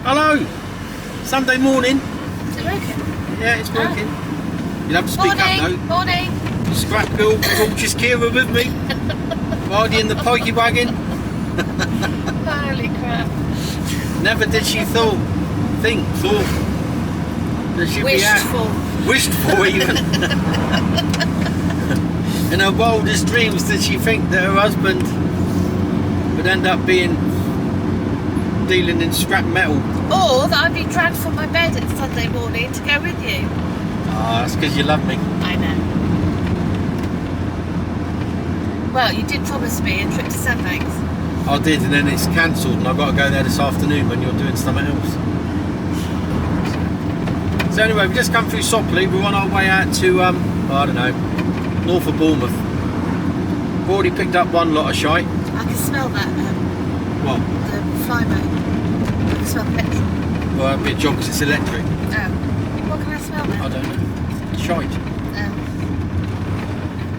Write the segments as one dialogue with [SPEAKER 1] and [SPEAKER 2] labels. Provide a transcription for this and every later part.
[SPEAKER 1] Hello. Sunday morning.
[SPEAKER 2] Is it working?
[SPEAKER 1] Yeah, it's working. You'll have to speak up though.
[SPEAKER 2] Morning.
[SPEAKER 1] Scrap girl, gorgeous Kiera with me. Riding in the pikey wagon.
[SPEAKER 2] Holy crap.
[SPEAKER 1] Never did she thought that she'd be out. Wished for even. In her wildest dreams did she think that her husband would end up being dealing in scrap metal.
[SPEAKER 2] Or that I'd be dragged from my bed at Sunday morning to go with you.
[SPEAKER 1] Ah, that's because you love me.
[SPEAKER 2] I know. Well, you did promise me a trip to Sandbanks.
[SPEAKER 1] I did, and then it's cancelled, and I've got to go there this afternoon when you're doing something else. So anyway, we've just come through Sopley. We're on our way out to, I don't know, north of Bournemouth. We've already picked up one lot of shite.
[SPEAKER 2] I can smell that.
[SPEAKER 1] What?
[SPEAKER 2] The fly boat. I can smell petrol.
[SPEAKER 1] Well, that'd be a job because it's electric.
[SPEAKER 2] Oh. What can I smell then?
[SPEAKER 1] I don't know. Shite.
[SPEAKER 2] Oh.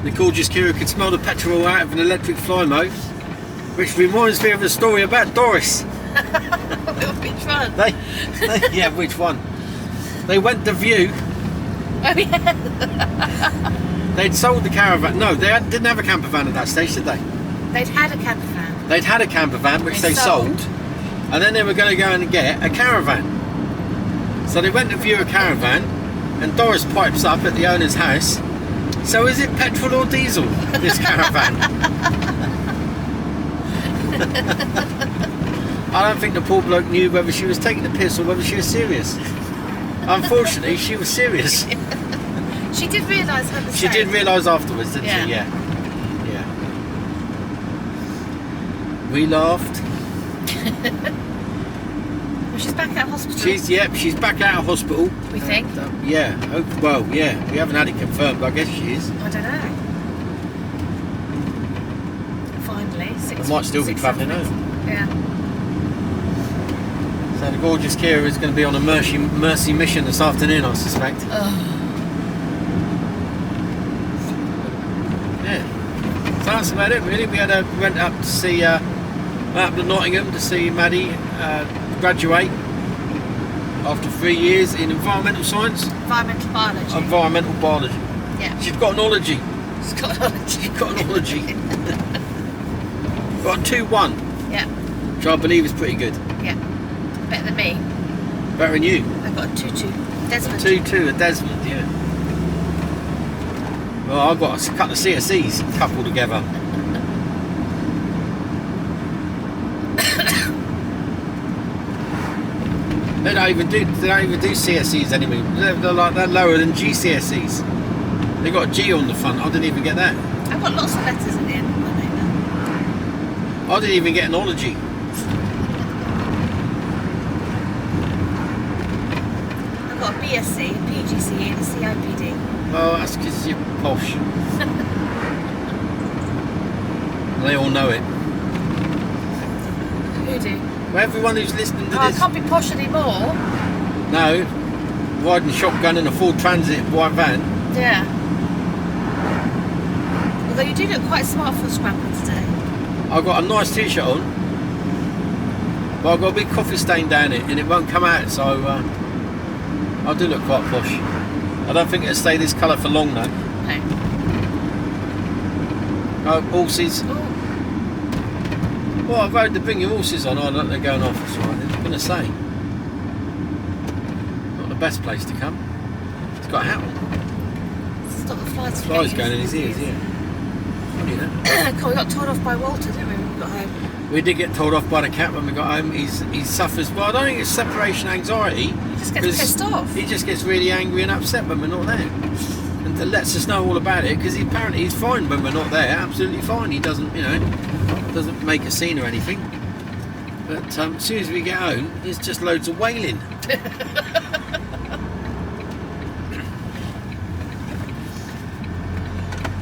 [SPEAKER 1] The gorgeous Kiera could smell the petrol out of an electric flymo, which reminds me of a story about Doris.
[SPEAKER 2] Which one?
[SPEAKER 1] Yeah, which one? They went to view.
[SPEAKER 2] Oh yeah.
[SPEAKER 1] They'd sold the caravan. No, they didn't have a camper van at that stage, did they?
[SPEAKER 2] They'd had a camper van.
[SPEAKER 1] They'd had a camper van, which they sold, and then they were going to go and get a caravan. So they went to view a caravan, and Doris pipes up at the owner's house. So is it petrol or diesel, this caravan? I don't think the poor bloke knew whether she was taking the piss or whether she was serious. Unfortunately, she was serious.
[SPEAKER 2] She did realise her mistake.
[SPEAKER 1] She did realise afterwards, didn't she?
[SPEAKER 2] Yeah.
[SPEAKER 1] Yeah. We laughed.
[SPEAKER 2] Well, she's back out of hospital.
[SPEAKER 1] She's back out of hospital.
[SPEAKER 2] We think.
[SPEAKER 1] Yeah. Well, yeah. We haven't had it confirmed, but I guess she is.
[SPEAKER 2] I don't know. Finally,
[SPEAKER 1] I might still be travelling home.
[SPEAKER 2] Yeah.
[SPEAKER 1] So the gorgeous Kiera is going to be on a mercy mission this afternoon, I suspect. Yeah. So that's about it, really. We went up to see, went up to Nottingham to see Maddie graduate after 3 years in environmental science.
[SPEAKER 2] Environmental biology.
[SPEAKER 1] Environmental biology.
[SPEAKER 2] Yeah.
[SPEAKER 1] She's got an ology.
[SPEAKER 2] She's got an ology.
[SPEAKER 1] She's got an ology. Got a 2-1.
[SPEAKER 2] Yeah.
[SPEAKER 1] Which I believe is pretty good.
[SPEAKER 2] Yeah. Better than me.
[SPEAKER 1] Better than you.
[SPEAKER 2] I've got a 2-2. Desmond.
[SPEAKER 1] 2-2 at Desmond, yeah. Well, I've got a couple of CSEs coupled together. They don't even do CSEs anymore. They're lower than GCSEs. They got a G on the front. I didn't even get that.
[SPEAKER 2] I've got lots of letters at the end of my name now.
[SPEAKER 1] I didn't even get an ology.
[SPEAKER 2] I've got a BSc, a PGCE and a CIPD.
[SPEAKER 1] Oh, that's because you're posh. They all know it.
[SPEAKER 2] Who do?
[SPEAKER 1] Well, everyone who's listening to
[SPEAKER 2] I
[SPEAKER 1] this.
[SPEAKER 2] can't be posh anymore.
[SPEAKER 1] No, riding shotgun in a Ford Transit white van.
[SPEAKER 2] Yeah. Although you do look quite smart for a scrapper today.
[SPEAKER 1] I've got a nice t-shirt on, but I've got a big coffee stain down it and it won't come out, so I do look quite posh. I don't think it'll stay this colour for long though.
[SPEAKER 2] No.
[SPEAKER 1] Oh, horses.
[SPEAKER 2] Ooh.
[SPEAKER 1] Well, I've had to bring your horses on. Oh, look, they're going off. That's right. I was going to say. Not the best place to come. It's got a hat on.
[SPEAKER 2] Stop the flies.
[SPEAKER 1] Flies going in his ears, yeah. What do you know?
[SPEAKER 2] God, we got told off by Walter, didn't we, when we got home?
[SPEAKER 1] We did get told off by the cat when we got home. He suffers, well, I don't think it's separation anxiety.
[SPEAKER 2] He just gets pissed off.
[SPEAKER 1] He just gets really angry and upset when we're not there. And lets us know all about it, because apparently he's fine when we're not there, absolutely fine. He doesn't, doesn't make a scene or anything. But as soon as we get home, there's just loads of wailing.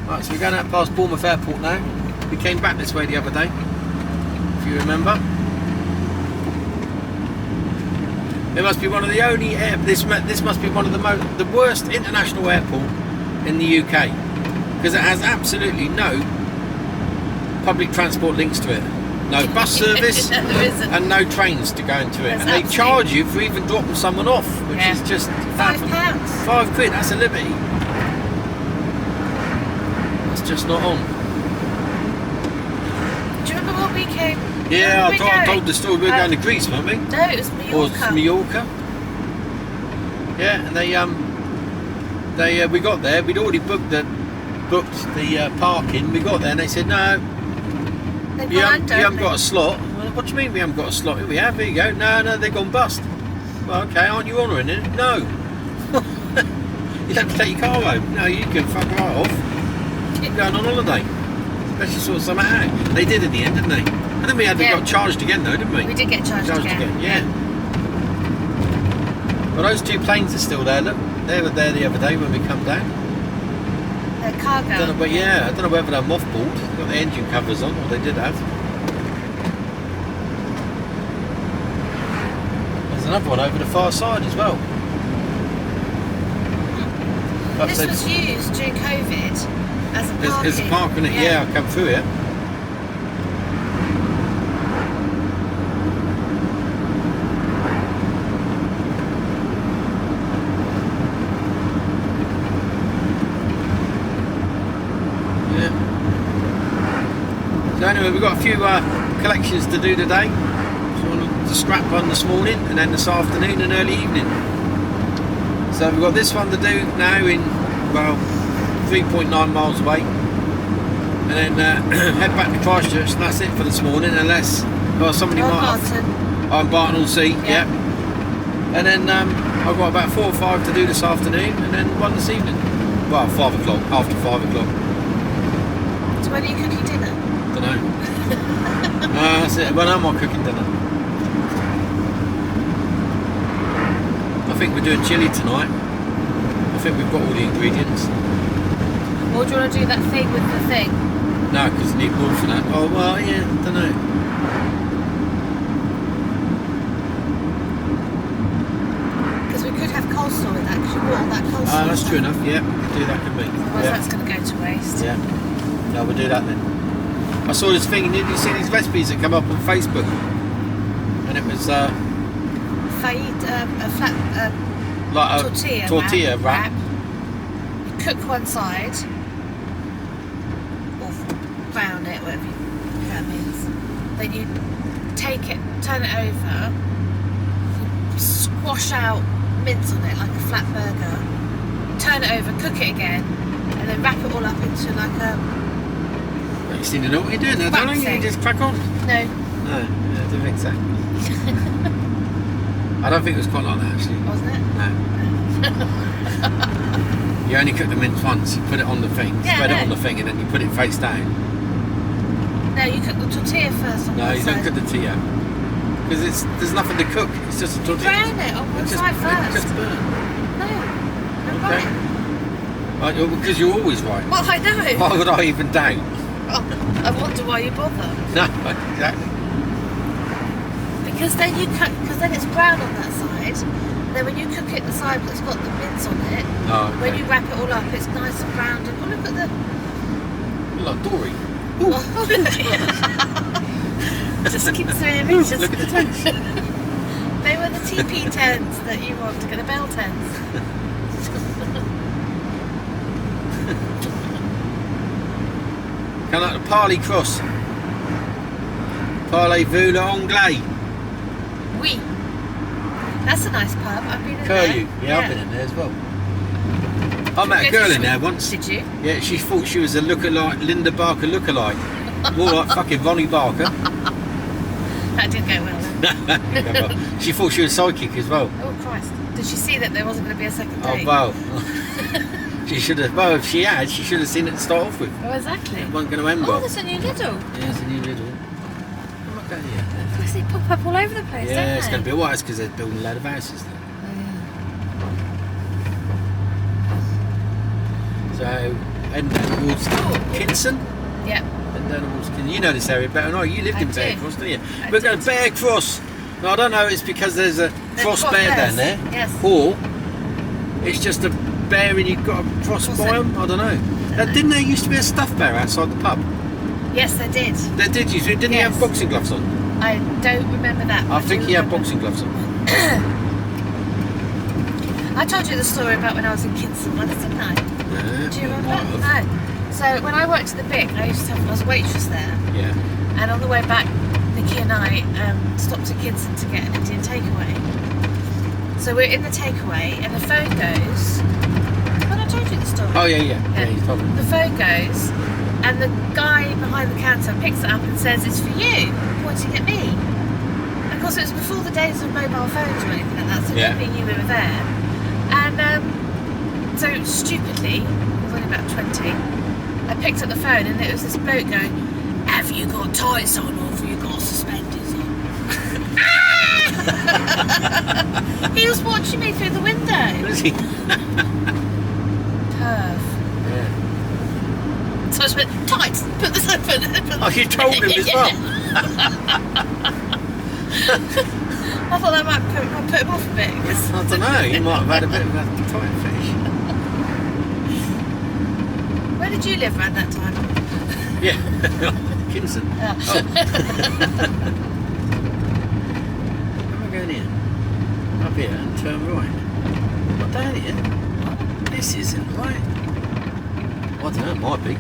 [SPEAKER 1] Right, so we're going out past Bournemouth Airport now. We came back this way the other day, if you remember. It must be one of the only this must be one of the worst international airport in the UK, because it has absolutely no public transport links to it. no bus service,
[SPEAKER 2] No, there isn't.
[SPEAKER 1] and no trains to go into it.
[SPEAKER 2] There's
[SPEAKER 1] And they
[SPEAKER 2] absolutely-
[SPEAKER 1] charge you for even dropping someone off, which
[SPEAKER 2] Yeah.
[SPEAKER 1] is just
[SPEAKER 2] £5.
[SPEAKER 1] £5. That's a liberty. That's just not on.
[SPEAKER 2] Do you remember when we came?
[SPEAKER 1] Yeah,
[SPEAKER 2] Where were we
[SPEAKER 1] I
[SPEAKER 2] going?
[SPEAKER 1] told the story. We were going to Greece, weren't we?
[SPEAKER 2] No, it was
[SPEAKER 1] Or
[SPEAKER 2] Mallorca.
[SPEAKER 1] Mallorca. Yeah, and we got there. We'd already booked the parking. We got there and they said no.
[SPEAKER 2] They
[SPEAKER 1] You
[SPEAKER 2] blind, don't
[SPEAKER 1] haven't
[SPEAKER 2] they?
[SPEAKER 1] got a slot. Well, what do you mean we haven't got a slot? We have. Here you go. No, they've gone bust. Well, okay, aren't you honouring it? No. You have to take your car home. No, you can fuck right off. Keep going on holiday. Especially sort something out. They did in the end, didn't they? And then we got charged again, though, didn't we?
[SPEAKER 2] We did get charged again.
[SPEAKER 1] Yeah. Well, those two planes are still there. Look, they were there the other day when we come down.
[SPEAKER 2] They're cargo.
[SPEAKER 1] I don't know, but yeah, I don't know whether they're mothballed. They've got the engine covers on, or they did have. There's another one over the far side as well. Like I
[SPEAKER 2] This
[SPEAKER 1] said,
[SPEAKER 2] was used during COVID as a parking.
[SPEAKER 1] there's a park in it. Yeah, I come through here. So anyway, we've got a few collections to do today. So the scrap one this morning, and then this afternoon and early evening. So we've got this one to do now in, well, 3.9 miles away. And then head back to Christchurch, and that's it for this morning, unless, well, somebody might have... I'm Barton Sea, yeah. And then I've got about 4 or 5 to do this afternoon, and then one this evening. Well, 5 o'clock, after 5 o'clock.
[SPEAKER 2] So when are you cooking dinner?
[SPEAKER 1] Don't know. That's it. When am I cooking dinner? I think we're doing chilli tonight. I think we've got all the ingredients.
[SPEAKER 2] Or do you want to do that thing with the thing?
[SPEAKER 1] No, because you need more for that. Oh, well, yeah, don't know.
[SPEAKER 2] Because we could have coleslaw with that, because you bought all that coleslaw.
[SPEAKER 1] Ah, that's
[SPEAKER 2] stuff.
[SPEAKER 1] true enough. Yeah, do that could be.
[SPEAKER 2] Otherwise that's going to go to waste.
[SPEAKER 1] Yeah. No, we'll do that then. I saw this thing, did you see these recipes that come up on Facebook? And it was
[SPEAKER 2] A flat
[SPEAKER 1] like a tortilla wrap.
[SPEAKER 2] You cook one side, or brown it, whatever that means. Then you take it, turn it over, you squash out mince on it like a flat burger, turn it over, cook it again, and then wrap it all up into like a...
[SPEAKER 1] You seem to know what you're doing. I don't know, you just crack on.
[SPEAKER 2] No.
[SPEAKER 1] No, I don't think so. I don't think it was quite like that actually.
[SPEAKER 2] Wasn't it?
[SPEAKER 1] No. You only cook the mince once, you put it on the thing, spread it on the thing, and then you put it face down.
[SPEAKER 2] No, you cook the tortilla first on
[SPEAKER 1] No,
[SPEAKER 2] one
[SPEAKER 1] you
[SPEAKER 2] side.
[SPEAKER 1] don't cook the tortilla. Because there's nothing to cook, it's just a tortilla.
[SPEAKER 2] Brown it on one side
[SPEAKER 1] It's
[SPEAKER 2] first.
[SPEAKER 1] just burnt.
[SPEAKER 2] No, I'm
[SPEAKER 1] Okay.
[SPEAKER 2] right.
[SPEAKER 1] Right, because you're always right.
[SPEAKER 2] Well, I know.
[SPEAKER 1] Why would I even doubt?
[SPEAKER 2] I wonder why you bother.
[SPEAKER 1] No, exactly.
[SPEAKER 2] Because then it's brown on that side. Then when you cook it the side that's got the mince on it,
[SPEAKER 1] Oh, okay.
[SPEAKER 2] when you wrap it all up, it's nice and browned. And oh, look at the...
[SPEAKER 1] Look, Dory.
[SPEAKER 2] Just keep saying pictures.
[SPEAKER 1] Look at the tents.
[SPEAKER 2] They were the TP tents that you want to get the bell tents.
[SPEAKER 1] Come out to Parley Cross. Parlez-vous l'anglais.
[SPEAKER 2] Oui. That's a nice pub. I've been in
[SPEAKER 1] Curlew.
[SPEAKER 2] there.
[SPEAKER 1] Yeah, I've been in there as well. I met a girl in there once.
[SPEAKER 2] Did you?
[SPEAKER 1] Yeah, she thought she was a lookalike, Linda Barker lookalike. More like fucking Ronnie Barker.
[SPEAKER 2] That didn't go well then.
[SPEAKER 1] She thought she was psychic as well.
[SPEAKER 2] Oh Christ. Did she see that there wasn't going to be a second
[SPEAKER 1] Oh,
[SPEAKER 2] date?
[SPEAKER 1] well. She should have, well, if she had, she should have seen it to start off with.
[SPEAKER 2] Oh, exactly.
[SPEAKER 1] It wasn't going to end
[SPEAKER 2] Oh,
[SPEAKER 1] well.
[SPEAKER 2] there's a new Lidl.
[SPEAKER 1] Yeah, it's a new little. I'm not going yet.
[SPEAKER 2] Because they pop up all over the place, don't
[SPEAKER 1] Yeah,
[SPEAKER 2] they?
[SPEAKER 1] it's going to be alright. It's because they're building a load of houses there. So, heading down towards Kinson.
[SPEAKER 2] Yep.
[SPEAKER 1] Heading down towards Kinson. You know this area better than I. You lived
[SPEAKER 2] I
[SPEAKER 1] in
[SPEAKER 2] do.
[SPEAKER 1] Bear Cross, didn't you?
[SPEAKER 2] I
[SPEAKER 1] We're going
[SPEAKER 2] did.
[SPEAKER 1] to Bear Cross. No, I don't know. It's because there's a cross bear down there.
[SPEAKER 2] Yes.
[SPEAKER 1] Or it's just a bear and you've got a cross by them. I don't know. Didn't there used to be a stuffed bear outside the pub?
[SPEAKER 2] Yes, they did.
[SPEAKER 1] Did you? Didn't he have boxing gloves on?
[SPEAKER 2] I don't remember that.
[SPEAKER 1] I think he had boxing gloves on.
[SPEAKER 2] I told you the story about when I was in Kingston once, didn't I? Do you remember? No. So when I worked at the BIC, I was a waitress there.
[SPEAKER 1] Yeah.
[SPEAKER 2] And on the way back, Nikki and I stopped at Kingston to get an Indian takeaway. So we're in the takeaway, and the phone goes. Have I told you the story?
[SPEAKER 1] Oh yeah. You told me.
[SPEAKER 2] The phone goes, and the guy behind the counter picks it up and says, "It's for you," pointing at me. Of course, it was before the days of mobile phones or anything like that, so nobody knew we were there. And so stupidly, I was only about 20, I picked up the phone, and it was this bloke going, "Have you got tights on, or have you got suspenders on?" He was watching me through the window.
[SPEAKER 1] Was he?
[SPEAKER 2] Perv.
[SPEAKER 1] Yeah.
[SPEAKER 2] So I just went, "Tights, put this over."
[SPEAKER 1] Oh, you told him as well.
[SPEAKER 2] I thought that might put him off a bit.
[SPEAKER 1] I don't know, he might have had a bit of a tight fish.
[SPEAKER 2] Where did you live around that time?
[SPEAKER 1] Yeah, Kingston.
[SPEAKER 2] Yeah.
[SPEAKER 1] Oh. Where am I going in? Up here and turn right. What, down here? This isn't right. I don't know, it might be.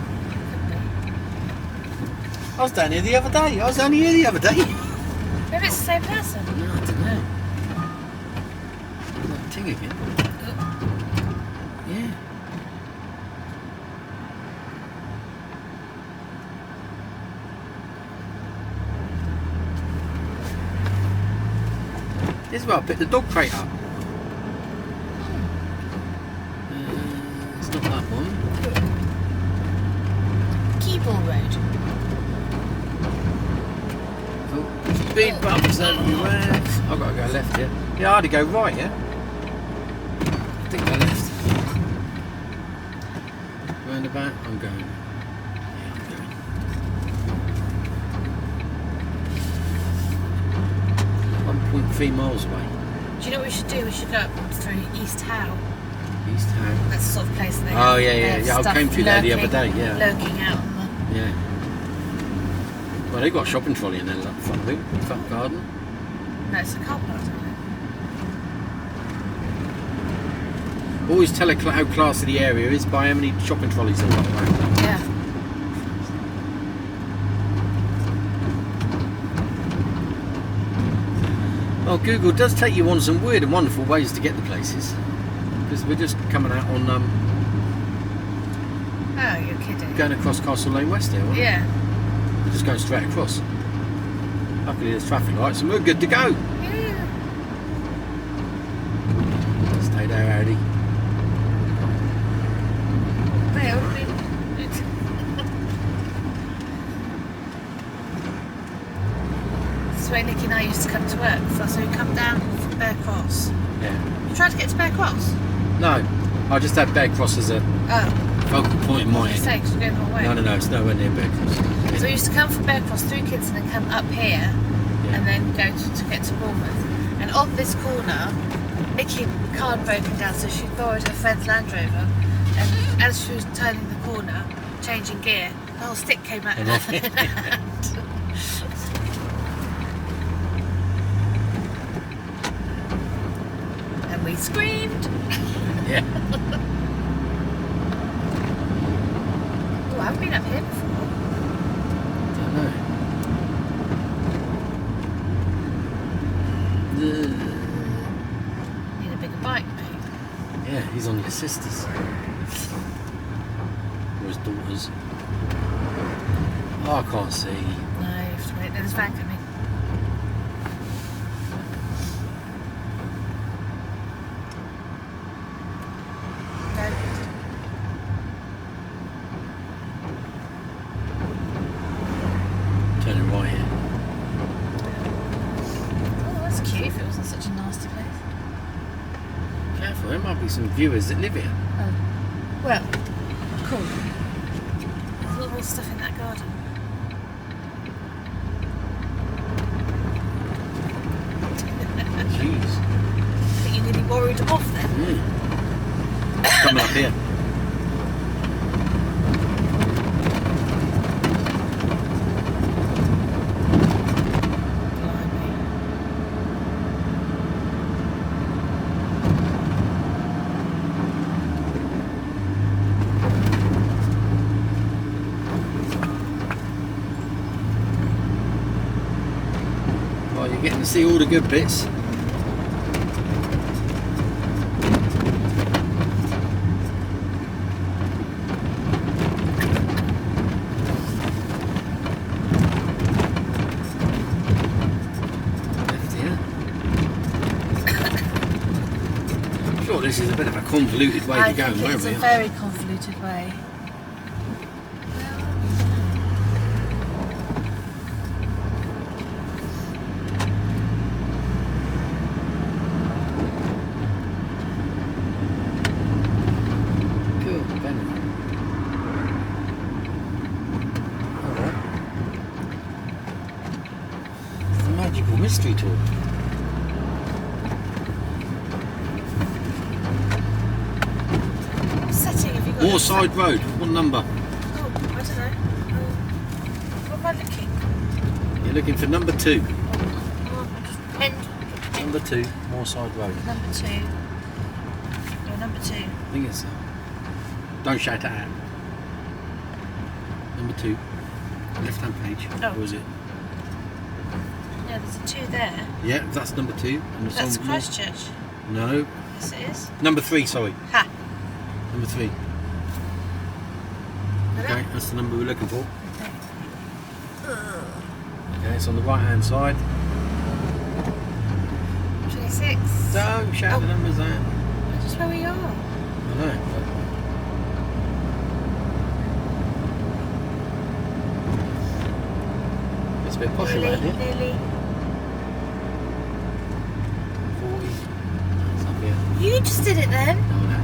[SPEAKER 1] I was down here the other day. I was only here the other day.
[SPEAKER 2] Maybe it's the same person.
[SPEAKER 1] No, I don't know. That thing again. Yeah. This is where I picked the dog crate up. It's not that one.
[SPEAKER 2] Keyball Road.
[SPEAKER 1] Oh, speed bumps everywhere. I've got to go left here. Yeah, I had to go right, yeah? I think I left. Roundabout, I'm going. Yeah, I'm going. 1.3 miles away.
[SPEAKER 2] Do you know what we should do? We should go up through East Howe.
[SPEAKER 1] East Howe.
[SPEAKER 2] That's the sort of place they
[SPEAKER 1] Oh,
[SPEAKER 2] have.
[SPEAKER 1] yeah. I came through there the other day, yeah.
[SPEAKER 2] Lurking out on the...
[SPEAKER 1] Yeah. Well, they've got a shopping trolley in their front room, front garden.
[SPEAKER 2] No, it's a car park, isn't it?
[SPEAKER 1] Always tell how classy the area is by how many shopping trolleys they've got around.
[SPEAKER 2] Yeah.
[SPEAKER 1] Well, Google does take you on some weird and wonderful ways to get to places. Because we're just coming out on
[SPEAKER 2] Oh, you're kidding.
[SPEAKER 1] going across Castle Lane West here, aren't we?
[SPEAKER 2] Yeah.
[SPEAKER 1] We're just going straight across. Luckily there's traffic lights and we're good to go.
[SPEAKER 2] Yeah.
[SPEAKER 1] Stay there, Audi.
[SPEAKER 2] Well, I mean, this is where Nikki and I used to come to work. So we come down from Bear Cross.
[SPEAKER 1] Yeah.
[SPEAKER 2] You tried to get to Bear Cross?
[SPEAKER 1] No, I just had Bear Cross as a
[SPEAKER 2] Oh.
[SPEAKER 1] focal point in my head.
[SPEAKER 2] Mistake, you're going the wrong way.
[SPEAKER 1] No, it's nowhere near Bear Cross.
[SPEAKER 2] So we used to come from Bear Cross through Kingston and come up here and then go to get to Bournemouth. And on this corner, Nikki car had broken down, so she borrowed her friend's Land Rover. And as she was turning the corner, changing gear, the whole stick came out of her hand. And we screamed.
[SPEAKER 1] Yeah.
[SPEAKER 2] Oh, I've been up here before.
[SPEAKER 1] Don't know.
[SPEAKER 2] Need a bigger bike, mate.
[SPEAKER 1] Yeah, he's on your sister's. Or his daughter's. Oh, I can't see.
[SPEAKER 2] No, you have to wait. There's a van coming. No.
[SPEAKER 1] Turning right here.
[SPEAKER 2] Oh, that's cute if it wasn't such a nasty place.
[SPEAKER 1] Careful, there might be some viewers that live here.
[SPEAKER 2] Oh. Well, cool. There's a lot more stuff in that garden.
[SPEAKER 1] Jeez.
[SPEAKER 2] I think you nearly worried them off then.
[SPEAKER 1] Coming up here. it and see all the good bits. Sure, this is a bit of a convoluted way to go.
[SPEAKER 2] I think it's a very convoluted way.
[SPEAKER 1] Magical mystery tour.
[SPEAKER 2] What setting have you got?
[SPEAKER 1] Moorside Road, what number?
[SPEAKER 2] Oh, I don't know. What am I looking?
[SPEAKER 1] You're looking for number 2.
[SPEAKER 2] End.
[SPEAKER 1] Number 2, Moorside Road.
[SPEAKER 2] Number 2. No, number 2.
[SPEAKER 1] I think it's. Don't shout it out. Number 2, left hand page.
[SPEAKER 2] Oh.
[SPEAKER 1] Or is it?
[SPEAKER 2] Yeah, there's a 2 there.
[SPEAKER 1] Yeah, that's number 2. And
[SPEAKER 2] That's Christchurch.
[SPEAKER 1] No.
[SPEAKER 2] Yes, it is.
[SPEAKER 1] Number 3, sorry.
[SPEAKER 2] Ha.
[SPEAKER 1] Number 3. Okay, that's the number we're looking for. Okay, it's on the right hand side.
[SPEAKER 2] 26.
[SPEAKER 1] Don't shout the numbers out.
[SPEAKER 2] Just where we are.
[SPEAKER 1] I know. It's a bit posh around here.
[SPEAKER 2] Nearly.
[SPEAKER 1] 40. It's up here.
[SPEAKER 2] You just did it then.
[SPEAKER 1] Oh no.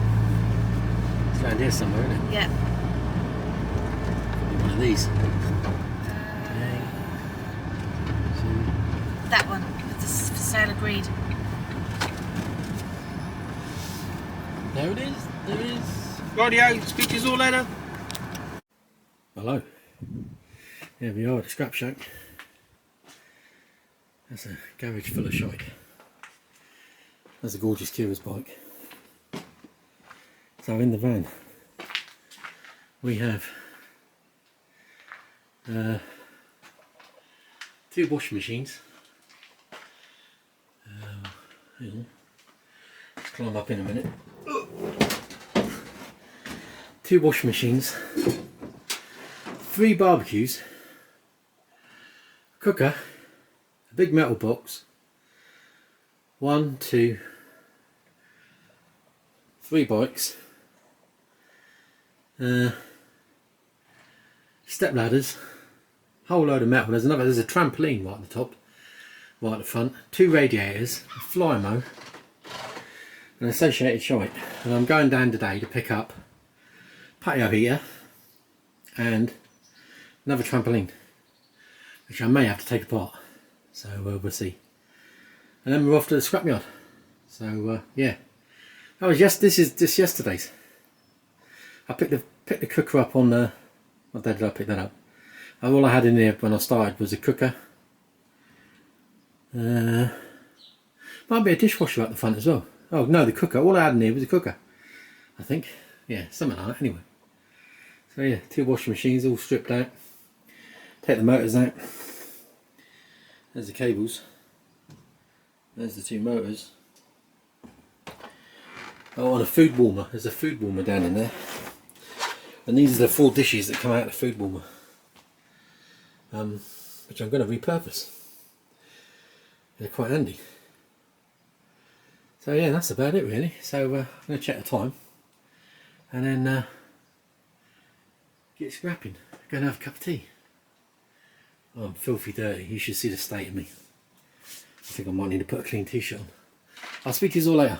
[SPEAKER 1] It's around here somewhere, isn't it?
[SPEAKER 2] Yeah.
[SPEAKER 1] Probably one of these. Okay.
[SPEAKER 2] That one. With the for sale agreed.
[SPEAKER 1] There it is. There it is. Rightio, speak to you all later. Hello. Here we are at the scrap shack. That's a garage full of shite. That's a gorgeous Kiera's bike. So in the van we have 2 washing machines. Hang on. Let's climb up in a minute. 2 washing machines, 3 barbecues, a cooker, a big metal box, 1, 2, 3 bikes, step ladders, whole load of metal. There's a trampoline right at the top, right at the front, 2 radiators, a flymo, and associated shite. And I'm going down today to pick up patio heater and another trampoline, which I may have to take apart. So we'll see. And then we're off to the scrapyard. So yeah, that was this is just yesterday's. I picked the cooker up on the. What day did I pick that up? All I had in there when I started was a cooker. Might be a dishwasher at the front as well. Oh no, the cooker. All I had in there was a cooker, I think. Yeah, something like that. Anyway. So yeah, 2 washing machines all stripped out. Take the motors out. There's the cables. There's the 2 motors. Oh, and a food warmer. There's a food warmer down in there. And these are the 4 dishes that come out of the food warmer. Which I'm going to repurpose. They're quite handy. So yeah, that's about it really. So I'm going to check the time. And then get scrapping. Go and have a cup of tea. Oh, I'm filthy dirty. You should see the state of me. I think I might need to put a clean t-shirt on. I'll speak to you all later.